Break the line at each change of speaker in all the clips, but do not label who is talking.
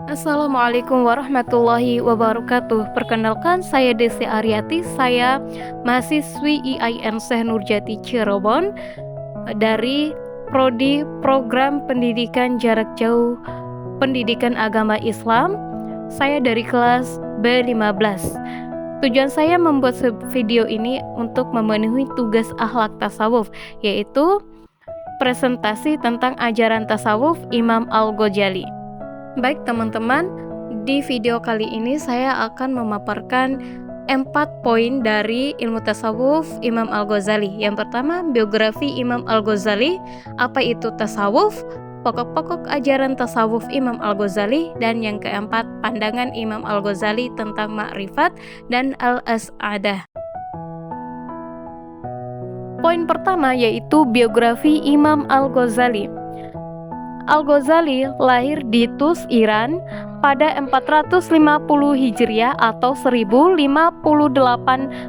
Assalamualaikum warahmatullahi wabarakatuh. Perkenalkan, saya Desi Aryati. Saya mahasiswi IAIN Syekh Nurjati Cirebon dari Prodi Program Pendidikan Jarak Jauh Pendidikan Agama Islam. Saya dari kelas B15. Tujuan saya membuat video ini untuk memenuhi tugas akhlak tasawuf, yaitu presentasi tentang ajaran tasawuf Imam Al-Ghazali. Baik teman-teman, di video kali ini saya akan memaparkan 4 poin dari ilmu tasawuf Imam Al-Ghazali. Yang pertama, biografi Imam Al-Ghazali, apa itu tasawuf, pokok-pokok ajaran tasawuf Imam Al-Ghazali, dan yang keempat, pandangan Imam Al-Ghazali tentang ma'rifat dan al-as'adah. Poin pertama yaitu biografi Imam Al-Ghazali. Al-Ghazali lahir di Tus, Iran pada 450 Hijriah atau 1058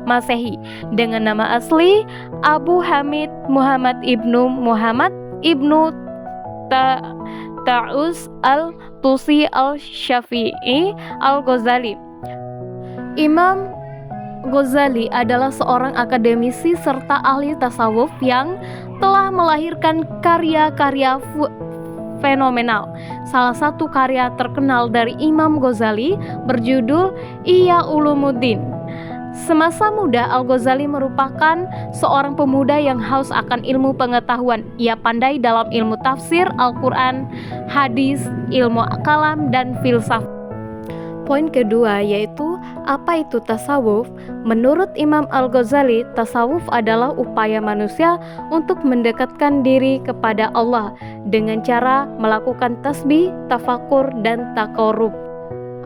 Masehi dengan nama asli Abu Hamid Muhammad ibnu Muhammad ibnu Ta'us al-Tusi al-Syafi'i Al-Ghazali. Imam Ghazali adalah seorang akademisi serta ahli tasawuf yang telah melahirkan karya-karya fenomenal. Salah satu karya terkenal dari Imam Ghazali berjudul Ihya Ulumuddin. Semasa muda, Al-Ghazali merupakan seorang pemuda yang haus akan ilmu pengetahuan. Ia pandai dalam ilmu tafsir, Al-Quran, hadis, ilmu kalam, dan filsafat. Poin kedua yaitu apa itu tasawuf? Menurut Imam Al-Ghazali, tasawuf adalah upaya manusia untuk mendekatkan diri kepada Allah dengan cara melakukan tasbih, tafakur, dan taqarrub.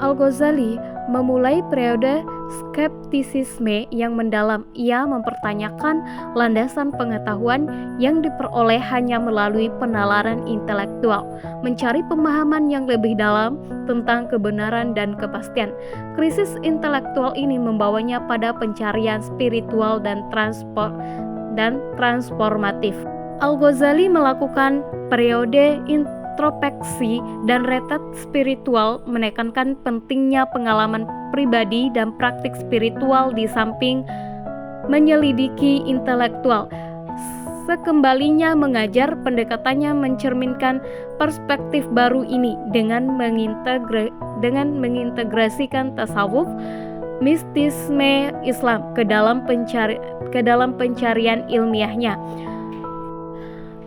Al-Ghazali memulai periode skeptisisme yang mendalam. Ia mempertanyakan landasan pengetahuan yang diperoleh hanya melalui penalaran intelektual, mencari pemahaman yang lebih dalam tentang kebenaran dan kepastian. Krisis intelektual ini membawanya pada pencarian spiritual dan transformatif. Al-Ghazali melakukan periode introspeksi dan retret spiritual, menekankan pentingnya pengalaman pribadi dan praktik spiritual di samping menyelidiki intelektual. Sekembalinya mengajar, pendekatannya mencerminkan perspektif baru ini dengan mengintegrasikan tasawuf, mistisme Islam ke dalam pencarian ilmiahnya.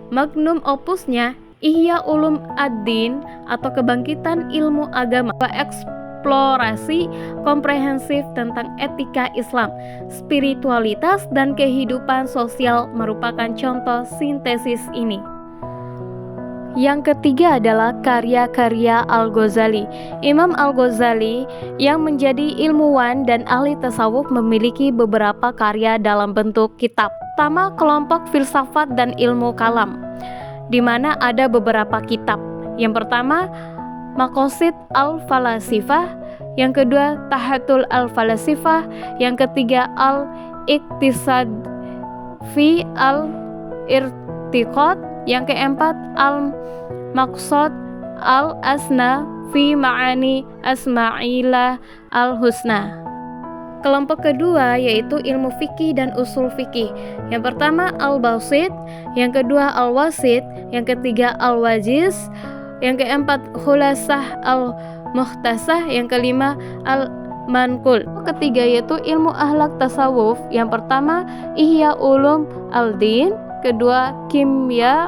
Magnum opusnya Ihya Ulum ad-Din atau kebangkitan ilmu agama, eksplorasi komprehensif tentang etika Islam, spiritualitas, dan kehidupan sosial merupakan contoh sintesis ini. Yang ketiga adalah karya-karya Al-Ghazali. Imam Al-Ghazali yang menjadi ilmuwan dan ahli tasawuf memiliki beberapa karya dalam bentuk kitab. Pertama, kelompok filsafat dan ilmu kalam, di mana ada beberapa kitab. Yang pertama, Maqasid al-Falasifah, yang kedua Tahatul al-Falasifah, yang ketiga Al-Iqtisad fi al-Irtiqad, yang keempat Al-Maqsad al-Asna fi Ma'ani Asma'illah al-Husna. Kelompok kedua yaitu ilmu fikih dan usul fikih. Yang pertama Al-Basit, yang kedua Al-Wasit, yang ketiga Al-Wajiz, yang keempat Khulasah Al-Mukhtasah, yang kelima Al-Manqul. Ketiga yaitu ilmu akhlak tasawuf. Yang pertama Ihya Ulum al-Din, kedua Kimya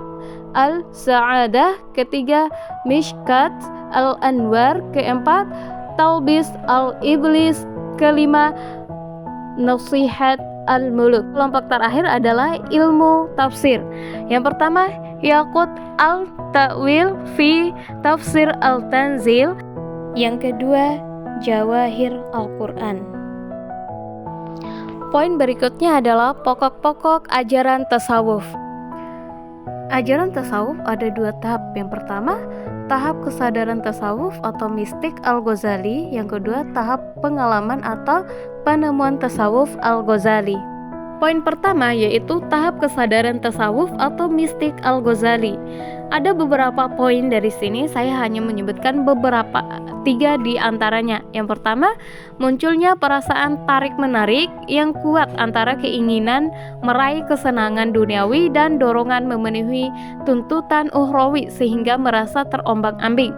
al-Sa'adah, ketiga Mishkat al-Anwar, keempat Talbis al-Iblis, kelima Nasihat al-Muluk. Kelompok terakhir adalah ilmu tafsir. Yang pertama Yaqut al-Ta'wil fi Tafsir al-Tanzil, yang kedua Jawahir Al-Quran. Poin berikutnya adalah pokok-pokok ajaran tasawuf. Ajaran tasawuf ada 2 tahap. Yang pertama, tahap kesadaran tasawuf atau mistik Al-Ghazali. Yang kedua, tahap pengalaman atau penemuan tasawuf Al-Ghazali. Poin pertama yaitu tahap kesadaran tasawuf atau mistik Al-Ghazali. Ada beberapa poin dari sini, saya hanya menyebutkan beberapa, 3 di antaranya. Yang pertama, munculnya perasaan tarik-menarik yang kuat antara keinginan meraih kesenangan duniawi dan dorongan memenuhi tuntutan ukhrawi sehingga merasa terombang-ambing.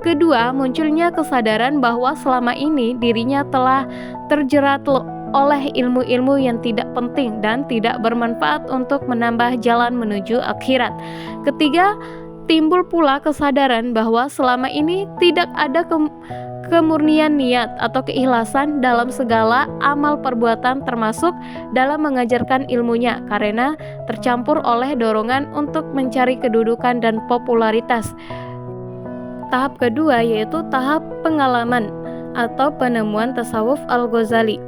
Kedua, munculnya kesadaran bahwa selama ini dirinya telah terjerat oleh ilmu-ilmu yang tidak penting dan tidak bermanfaat untuk menambah jalan menuju akhirat. Ketiga, timbul pula kesadaran bahwa selama ini tidak ada kemurnian niat atau keikhlasan dalam segala amal perbuatan termasuk dalam mengajarkan ilmunya karena tercampur oleh dorongan untuk mencari kedudukan dan popularitas. Tahap kedua yaitu tahap pengalaman atau penemuan tasawuf Al-Ghazali.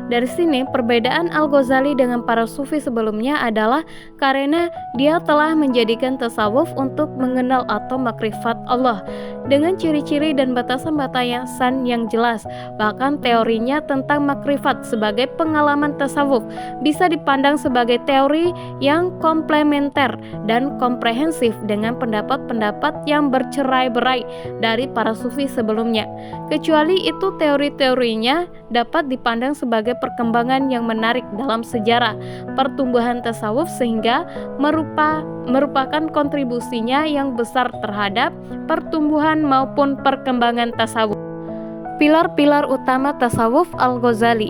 Dari sini perbedaan Al-Ghazali dengan para sufi sebelumnya adalah karena dia telah menjadikan tasawuf untuk mengenal atau makrifat Allah dengan ciri-ciri dan batasan-batasan yang jelas. Bahkan teorinya tentang makrifat sebagai pengalaman tasawuf bisa dipandang sebagai teori yang komplementer dan komprehensif dengan pendapat-pendapat yang bercerai-berai dari para sufi sebelumnya. Kecuali itu teori-teorinya dapat dipandang sebagai perkembangan yang menarik dalam sejarah pertumbuhan tasawuf sehingga merupakan kontribusinya yang besar terhadap pertumbuhan maupun perkembangan tasawuf. Pilar-pilar utama tasawuf Al-Ghazali.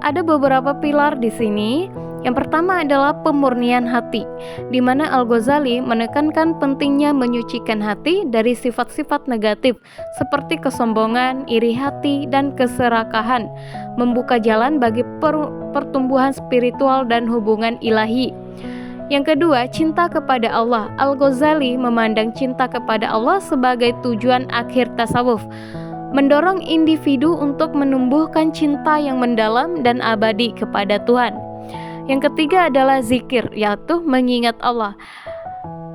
Ada beberapa pilar di sini. Yang pertama adalah pemurnian hati, di mana Al-Ghazali menekankan pentingnya menyucikan hati dari sifat-sifat negatif seperti kesombongan, iri hati, dan keserakahan, membuka jalan bagi pertumbuhan spiritual dan hubungan ilahi. Yang kedua, cinta kepada Allah. Al-Ghazali memandang cinta kepada Allah sebagai tujuan akhir tasawuf, mendorong individu untuk menumbuhkan cinta yang mendalam dan abadi kepada Tuhan. Yang ketiga adalah zikir, yaitu mengingat Allah.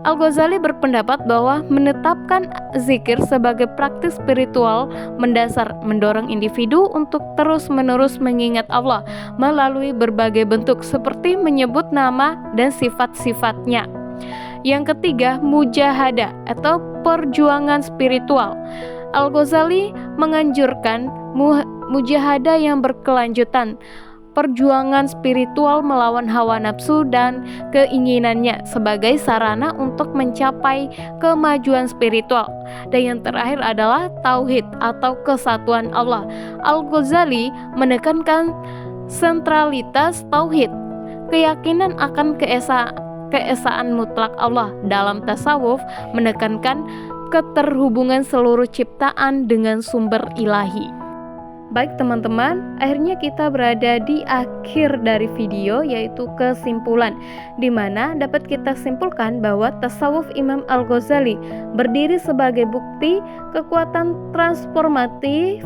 Al-Ghazali berpendapat bahwa menetapkan zikir sebagai praktis spiritual mendasar, mendorong individu untuk terus-menerus mengingat Allah melalui berbagai bentuk seperti menyebut nama dan sifat-sifatnya. Yang ketiga, mujahadah atau perjuangan spiritual. Al-Ghazali menganjurkan mujahadah yang berkelanjutan, perjuangan spiritual melawan hawa nafsu dan keinginannya sebagai sarana untuk mencapai kemajuan spiritual. Dan yang terakhir adalah tauhid atau kesatuan Allah. Al-Ghazali menekankan sentralitas tauhid, keyakinan akan keesaan mutlak Allah. Dalam tasawuf menekankan keterhubungan seluruh ciptaan dengan sumber ilahi. Baik teman-teman, akhirnya kita berada di akhir dari video, yaitu kesimpulan, di mana dapat kita simpulkan bahwa tasawuf Imam Al-Ghazali berdiri sebagai bukti kekuatan transformatif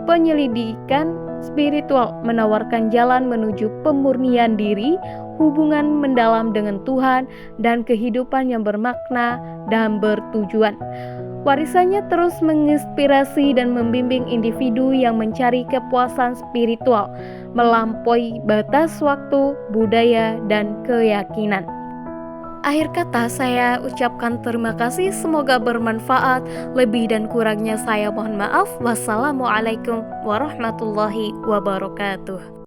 penyelidikan spiritual, menawarkan jalan menuju pemurnian diri, hubungan mendalam dengan Tuhan, dan kehidupan yang bermakna dan bertujuan. Warisannya terus menginspirasi dan membimbing individu yang mencari kepuasan spiritual melampaui batas waktu, budaya, dan keyakinan. Akhir kata saya ucapkan terima kasih, semoga bermanfaat. Lebih dan kurangnya saya mohon maaf. Wassalamualaikum warahmatullahi wabarakatuh.